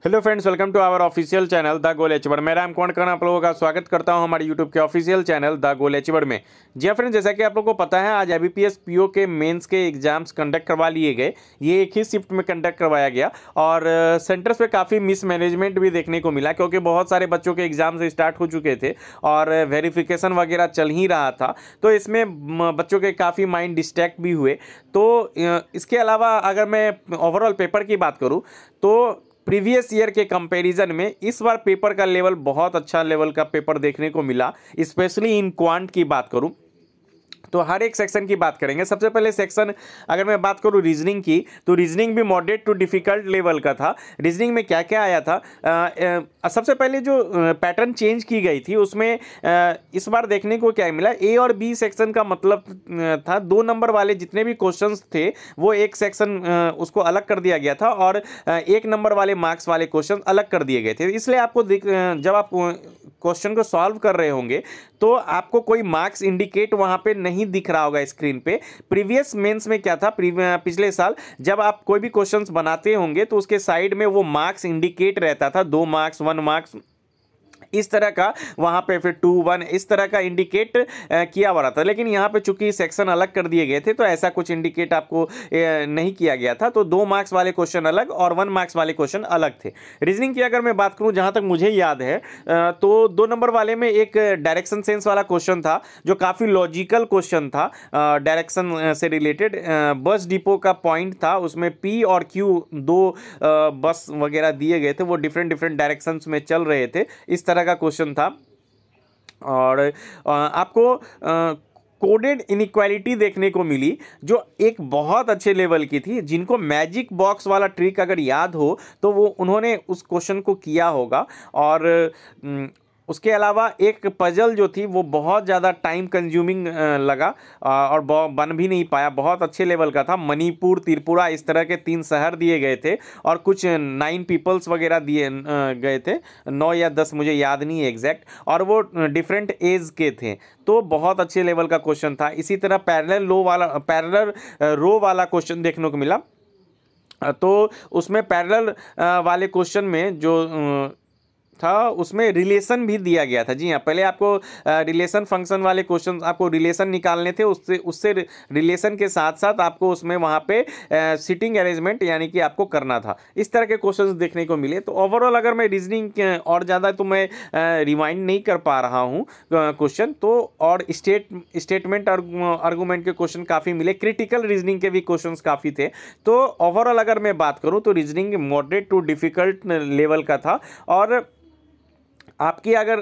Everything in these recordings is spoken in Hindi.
Hello friends, welcome to our official channel the goal achiever. मैं राम कोंडकर आप लोगों का स्वागत करता हूं हमारे यूट्यूब के official channel the goal achiever में। जी हाँ फ्रेंड्स, जैसा कि आप लोगों को पता है, आज आईबीपीएस पीओ के मेंस के एग्जाम्स कंडक्ट करवा लिए गए। ये एक ही शिफ्ट में कंडक्ट करवाया गया और सेंटर्स पे काफ़ी मिसमैनेजमेंट भी देखने को मिला, क्योंकि बहुत सारे बच्चों के एग्जाम्स स्टार्ट हो चुके थे और वेरिफिकेशन वगैरह चल ही रहा था, तो इसमें बच्चों के काफ़ी माइंड डिस्ट्रैक्ट भी हुए। तो इसके अलावा अगर मैं ओवरऑल पेपर की बात करूँ तो प्रीवियस ईयर के कंपैरिजन में इस बार पेपर का लेवल बहुत अच्छा लेवल का पेपर देखने को मिला। स्पेशली इन क्वांट की बात करूं तो हर एक सेक्शन की बात करेंगे। सबसे पहले सेक्शन अगर मैं बात करूं रीजनिंग की, तो रीजनिंग भी मॉडरेट टू डिफिकल्ट लेवल का था। रीजनिंग में क्या क्या आया था, सबसे पहले जो पैटर्न चेंज की गई थी उसमें इस बार देखने को क्या मिला, ए और बी सेक्शन का मतलब था 2 नंबर वाले जितने भी क्वेश्चंस थे वो एक सेक्शन उसको अलग कर दिया गया था और 1 नंबर वाले मार्क्स वाले क्वेश्चन अलग कर दिए गए थे। इसलिए आपको जब आप क्वेश्चन को सॉल्व कर रहे होंगे तो आपको कोई मार्क्स इंडिकेट वहां पे नहीं दिख रहा होगा स्क्रीन पे। प्रीवियस मेंस में क्या था, पिछले साल जब आप कोई भी क्वेश्चंस बनाते होंगे तो उसके साइड में वो मार्क्स इंडिकेट रहता था, 2 मार्क्स 1 मार्क्स इस तरह का, वहां पे फिर 2 1 इस तरह का इंडिकेट किया हुआ था। लेकिन यहाँ पे चूंकि सेक्शन अलग कर दिए गए थे तो ऐसा कुछ इंडिकेट आपको नहीं किया गया था। तो 2 मार्क्स वाले क्वेश्चन अलग और 1 मार्क्स वाले क्वेश्चन अलग थे। रीजनिंग की अगर मैं बात करूं, जहां तक मुझे याद है तो 2 नंबर वाले में एक डायरेक्शन सेंस वाला क्वेश्चन था जो काफी लॉजिकल क्वेश्चन था, डायरेक्शन से रिलेटेड। बस डिपो का पॉइंट था, उसमें पी और क्यू 2 बस वगैरह दिए गए थे, वो डिफरेंट डिफरेंट डायरेक्शन में चल रहे थे, इस तरह का क्वेश्चन था। और आपको कोडेड इनइक्वालिटी देखने को मिली जो एक बहुत अच्छे लेवल की थी। जिनको मैजिक बॉक्स वाला ट्रिक अगर याद हो तो वो उन्होंने उस क्वेश्चन को किया होगा। और उसके अलावा एक पजल जो थी वो बहुत ज़्यादा टाइम कंज्यूमिंग लगा और बन भी नहीं पाया, बहुत अच्छे लेवल का था। मणिपुर, त्रिपुरा इस तरह के 3 शहर दिए गए थे और कुछ 9 पीपल्स वगैरह दिए गए थे, 9 या 10 मुझे याद नहीं है एग्जैक्ट, और वो डिफरेंट एज के थे। तो बहुत अच्छे लेवल का क्वेश्चन था। इसी तरह पैरेलल रो वाला क्वेश्चन देखने को मिला। तो उसमें पैरेलल वाले क्वेश्चन में जो था उसमें रिलेशन भी दिया गया था। जी हाँ, पहले आपको रिलेशन फंक्शन वाले क्वेश्चन, आपको रिलेशन निकालने थे, उससे रिलेशन के साथ साथ आपको उसमें वहाँ पे सिटिंग अरेंजमेंट यानी कि आपको करना था। इस तरह के क्वेश्चंस देखने को मिले। तो ओवरऑल अगर मैं रीजनिंग और ज़्यादा तो मैं रिमाइंड नहीं कर पा रहा हूँ क्वेश्चन तो, और स्टेटमेंट आर्गूमेंट के क्वेश्चन काफ़ी मिले, क्रिटिकल रीजनिंग के भी क्वेश्चन काफ़ी थे। तो ओवरऑल अगर मैं बात करूँ तो reasoning moderate to difficult level का था। और आपकी अगर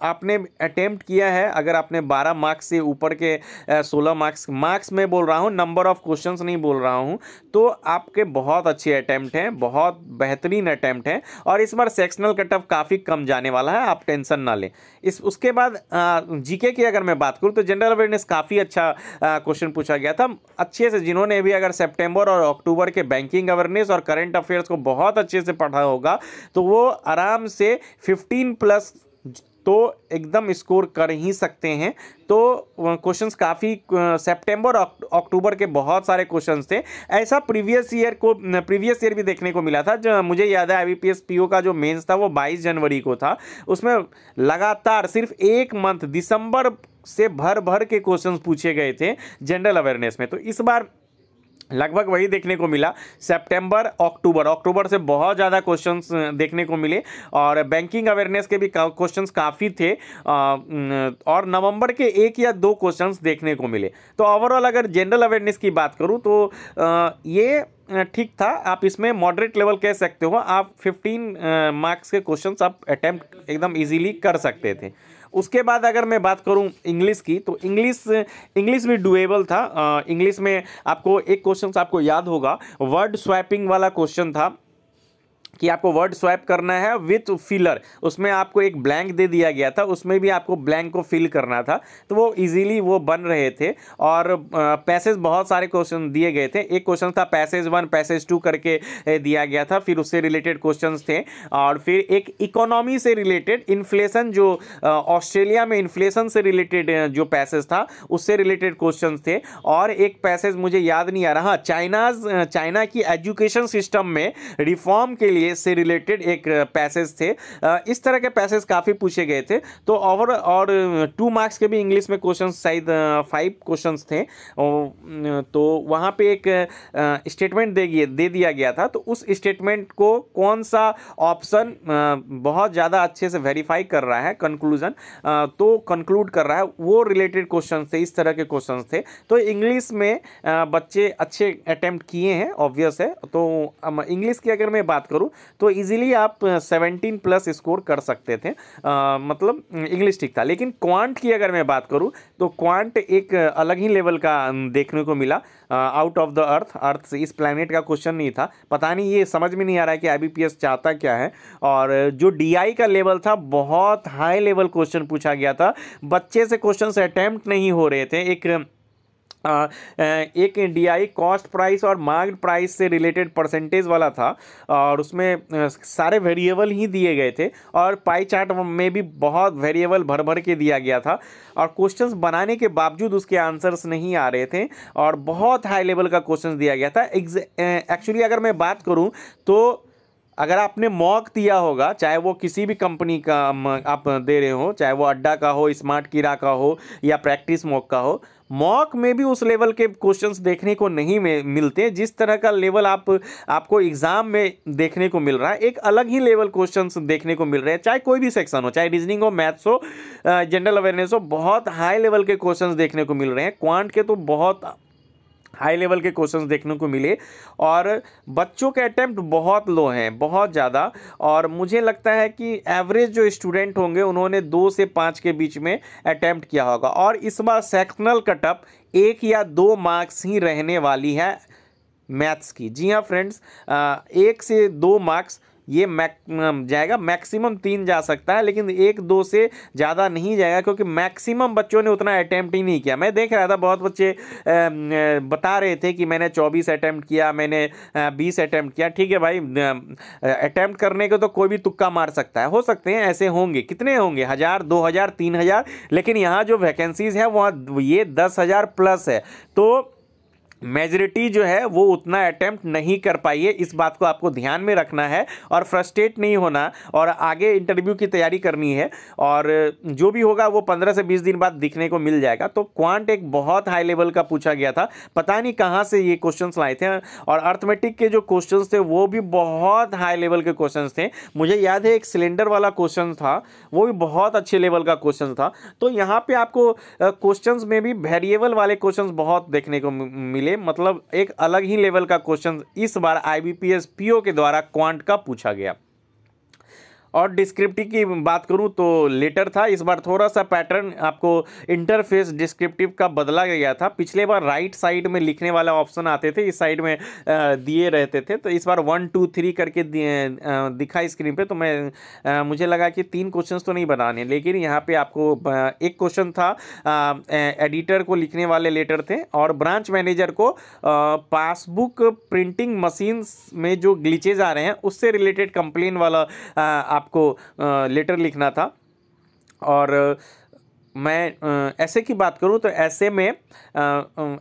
आपने अटेम्प्ट किया है, अगर आपने 12 मार्क्स से ऊपर के 16 मार्क्स में बोल रहा हूँ, नंबर ऑफ क्वेश्चंस नहीं बोल रहा हूँ, तो आपके बहुत अच्छे अटेम्प्ट हैं, बहुत बेहतरीन अटेम्प्ट हैं। और इस बार सेक्शनल कट ऑफ काफ़ी कम जाने वाला है, आप टेंशन ना लें। उसके बाद जीके की अगर मैं बात करूँ तो जनरल अवेयरनेस काफ़ी अच्छा क्वेश्चन पूछा गया था अच्छे से। जिन्होंने भी अगर सितंबर और अक्टूबर के बैंकिंग अवेयरनेस और करंट अफेयर्स को बहुत अच्छे से पढ़ा होगा तो वो आराम से 15+ तो एकदम स्कोर कर ही सकते हैं। तो क्वेश्चंस काफ़ी सितंबर अक्टूबर के बहुत सारे क्वेश्चंस थे। ऐसा प्रीवियस ईयर भी देखने को मिला था। जो मुझे याद है आईबीपीएस पीओ का जो मेंस था वो 22 जनवरी को था। उसमें लगातार सिर्फ 1 मंथ दिसंबर से भर के क्वेश्चंस पूछे गए थे जनरल अवेयरनेस में। तो इस बार लगभग वही देखने को मिला, सितंबर अक्टूबर से बहुत ज़्यादा क्वेश्चंस देखने को मिले और बैंकिंग अवेयरनेस के भी क्वेश्चंस काफ़ी थे और नवंबर के 1 या 2 क्वेश्चंस देखने को मिले। तो ओवरऑल अगर जनरल अवेयरनेस की बात करूं तो ये ठीक था, आप इसमें मॉडरेट लेवल कह सकते हो। आप 15 मार्क्स के क्वेश्चंस आप अटेम्प्ट एकदम इजीली कर सकते थे। उसके बाद अगर मैं बात करूं इंग्लिश की तो इंग्लिश भी डुएबल था। इंग्लिश में आपको एक क्वेश्चन आपको याद होगा, वर्ड स्वैपिंग वाला क्वेश्चन था कि आपको वर्ड स्वैप करना है विथ फिलर। उसमें आपको एक ब्लैंक दे दिया गया था, उसमें भी आपको ब्लैंक को फिल करना था। तो वो इजीली वो बन रहे थे। और पैसेज बहुत सारे क्वेश्चन दिए गए थे। एक क्वेश्चन था पैसेज 1 पैसेज 2 करके दिया गया था, फिर उससे रिलेटेड क्वेश्चंस थे। और फिर एक इकोनॉमी से रिलेटेड इन्फ्लेशन, जो ऑस्ट्रेलिया में इन्फ्लेशन से रिलेटेड जो पैसेज था उससे रिलेटेड क्वेश्चन थे। और एक पैसेज मुझे याद नहीं आ रहा, चाइना की एजुकेशन सिस्टम में रिफॉर्म के लिए से रिलेटेड एक पैसेज थे। इस तरह के पैसेज काफ़ी पूछे गए थे। तो ओवर और 2 मार्क्स के भी इंग्लिश में क्वेश्चन शायद 5 क्वेश्चंस थे। तो वहाँ पे एक स्टेटमेंट दे दिया गया था। तो उस स्टेटमेंट को कौन सा ऑप्शन बहुत ज़्यादा अच्छे से वेरीफाई कर रहा है, कंक्लूजन तो कंक्लूड कर रहा है, वो रिलेटेड क्वेश्चन थे, इस तरह के क्वेश्चन थे। तो इंग्लिश में बच्चे अच्छे अटेम्प्ट किए हैं, ऑब्वियस है। तो इंग्लिश की अगर मैं बात करूं तो इजीली आप 17 प्लस स्कोर कर सकते थे, मतलब इंग्लिश ठीक था। लेकिन क्वांट की अगर मैं बात करूं तो क्वांट एक अलग ही लेवल का देखने को मिला। आउट ऑफ द अर्थ से, इस प्लैनेट का क्वेश्चन नहीं था। पता नहीं, ये समझ में नहीं आ रहा है कि IBPS चाहता क्या है। और जो DI का लेवल था, बहुत हाई लेवल क्वेश्चन पूछा गया था। बच्चे से क्वेश्चन अटेम्प्ट नहीं हो रहे थे। एक DI कॉस्ट प्राइस और मार्केट प्राइस से रिलेटेड परसेंटेज वाला था, और उसमें सारे वेरिएबल ही दिए गए थे, और पाई चार्ट में भी बहुत वेरिएबल भर भर के दिया गया था। और क्वेश्चंस बनाने के बावजूद उसके आंसर्स नहीं आ रहे थे, और बहुत हाई लेवल का क्वेश्चंस दिया गया था। एक्चुअली अगर मैं बात करूं तो अगर आपने मॉक दिया होगा, चाहे वो किसी भी कंपनी का आप दे रहे हो, चाहे वो अड्डा का हो, स्मार्ट कीड़ा का हो, या प्रैक्टिस मॉक का हो, मॉक में भी उस लेवल के क्वेश्चंस देखने को नहीं मिलते जिस तरह का लेवल आपको एग्जाम में देखने को मिल रहा है। एक अलग ही लेवल क्वेश्चंस देखने को मिल रहे हैं, चाहे कोई भी सेक्शन हो, चाहे रीजनिंग हो, मैथ्स हो, जनरल अवेयरनेस हो, बहुत हाई लेवल के क्वेश्चंस देखने को मिल रहे हैं। क्वांट के तो बहुत हाई लेवल के क्वेश्चंस देखने को मिले, और बच्चों के अटेम्प्ट बहुत लो हैं, बहुत ज़्यादा। और मुझे लगता है कि एवरेज जो स्टूडेंट होंगे उन्होंने 2 से 5 के बीच में अटेम्प्ट किया होगा। और इस बार सेक्शनल कटअप 1 या 2 मार्क्स ही रहने वाली है मैथ्स की। जी हाँ फ्रेंड्स, 1 से 2 मार्क्स ये जाएगा, मैक्सिमम 3 जा सकता है, लेकिन 1-2 से ज़्यादा नहीं जाएगा, क्योंकि मैक्सिमम बच्चों ने उतना अटेम्प्ट ही नहीं किया। मैं देख रहा था बहुत बच्चे बता रहे थे कि मैंने 24 अटेम्प्ट किया, मैंने 20 अटेम्प्ट किया। ठीक है भाई, अटेम्प्ट करने को तो कोई भी तुक्का मार सकता है, हो सकते हैं ऐसे होंगे, कितने होंगे, 1000, 2000, 3000, लेकिन यहाँ जो वैकेंसीज है वहाँ ये 10,000 प्लस है। तो मेजॉरिटी जो है वो उतना अटेम्प्ट नहीं कर पाई है। इस बात को आपको ध्यान में रखना है और फ्रस्ट्रेट नहीं होना, और आगे इंटरव्यू की तैयारी करनी है, और जो भी होगा वो 15 से 20 दिन बाद दिखने को मिल जाएगा। तो क्वांट एक बहुत हाई लेवल का पूछा गया था, पता नहीं कहाँ से ये क्वेश्चंस लाए थे। और अर्थमेटिक के जो क्वेश्चंस थे वो भी बहुत हाई लेवल के क्वेश्चंस थे। मुझे याद है एक सिलेंडर वाला क्वेश्चन था, वो भी बहुत अच्छे लेवल का क्वेश्चन था। तो यहाँ पे आपको क्वेश्चंस में भी वेरिएबल वाले क्वेश्चंस बहुत देखने को मिले, मतलब एक अलग ही लेवल का क्वेश्चन इस बार IBPS PO के द्वारा क्वांट का पूछा गया। और डिस्क्रिप्टिव की बात करूं तो लेटर था, इस बार थोड़ा सा पैटर्न आपको इंटरफेस डिस्क्रिप्टिव का बदला गया था। पिछले बार राइट साइड में लिखने वाला ऑप्शन आते थे, इस साइड में दिए रहते थे। तो इस बार 1 2 3 करके दिखा स्क्रीन पे। तो मुझे लगा कि 3 क्वेश्चंस तो नहीं बनाने, लेकिन यहाँ पे आपको एक क्वेश्चन था, एडिटर को लिखने वाले लेटर थे, और ब्रांच मैनेजर को पासबुक प्रिंटिंग मशीन में जो ग्लिचेज आ रहे हैं उससे रिलेटेड कंप्लेन वाला आपको लेटर लिखना था। और मैं ऐसे की बात करूं तो ऐसे में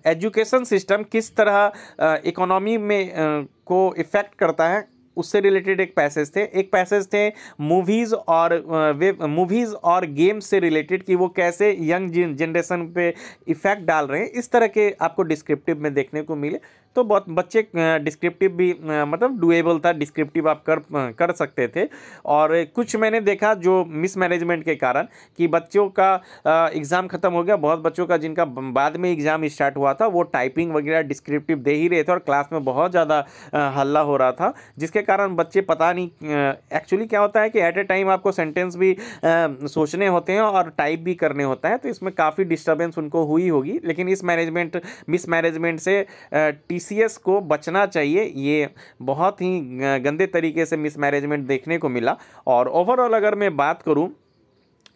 एजुकेशन सिस्टम किस तरह इकोनॉमी में को इफ़ेक्ट करता है उससे रिलेटेड एक पैसेज थे मूवीज़ और गेम्स से रिलेटेड, कि वो कैसे यंग जनरेशन पे इफ़ेक्ट डाल रहे हैं, इस तरह के आपको डिस्क्रिप्टिव में देखने को मिले। तो बहुत बच्चे डिस्क्रिप्टिव भी मतलब डुएबल था, डिस्क्रिप्टिव आप कर सकते थे। और कुछ मैंने देखा जो मिसमैनेजमेंट के कारण कि बच्चों का एग्ज़ाम ख़त्म हो गया, बहुत बच्चों का जिनका बाद में एग्ज़ाम स्टार्ट हुआ था वो टाइपिंग वगैरह डिस्क्रिप्टिव दे ही रहे थे, और क्लास में बहुत ज़्यादा हल्ला हो रहा था, जिसके कारण बच्चे पता नहीं एक्चुअली क्या होता है कि एट ए टाइम आपको सेंटेंस भी सोचने होते हैं और टाइप भी करने होता है। तो इसमें काफ़ी डिस्टर्बेंस उनको हुई होगी, लेकिन इस मिसमैनेजमेंट से TCS को बचना चाहिए। ये बहुत ही गंदे तरीके से मिसमैनेजमेंट देखने को मिला। और ओवरऑल अगर मैं बात करूं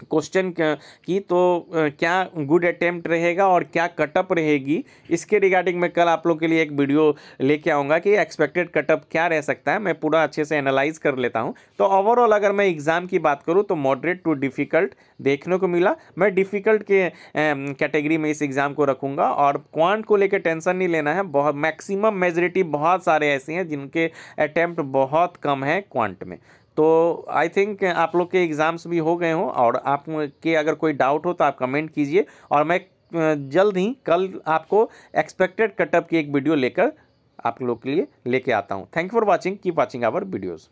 क्वेश्चन की तो क्या गुड अटेम्प्ट रहेगा और क्या कटअप रहेगी, इसके रिगार्डिंग मैं कल आप लोग के लिए एक वीडियो लेके आऊँगा कि एक्सपेक्टेड कटअप क्या रह सकता है। मैं पूरा अच्छे से एनालाइज कर लेता हूँ। तो ओवरऑल अगर मैं एग्ज़ाम की बात करूँ तो मॉडरेट टू डिफ़िकल्ट देखने को मिला। मैं डिफ़िकल्ट के कैटेगरी में इस एग्ज़ाम को रखूँगा और क्वांट को लेकर टेंशन नहीं लेना है। बहुत मैक्सिमम मेजॉरिटी बहुत सारे ऐसे हैं जिनके अटैम्प्ट बहुत कम है क्वांट में। तो आई थिंक आप लोग के एग्ज़ाम्स भी हो गए हों और आप के अगर कोई डाउट हो तो आप कमेंट कीजिए और मैं जल्द ही कल आपको एक्सपेक्टेड कटअप की एक वीडियो लेकर आप लोग के लिए लेके आता हूं। Thank you for watching, keep watching our videos.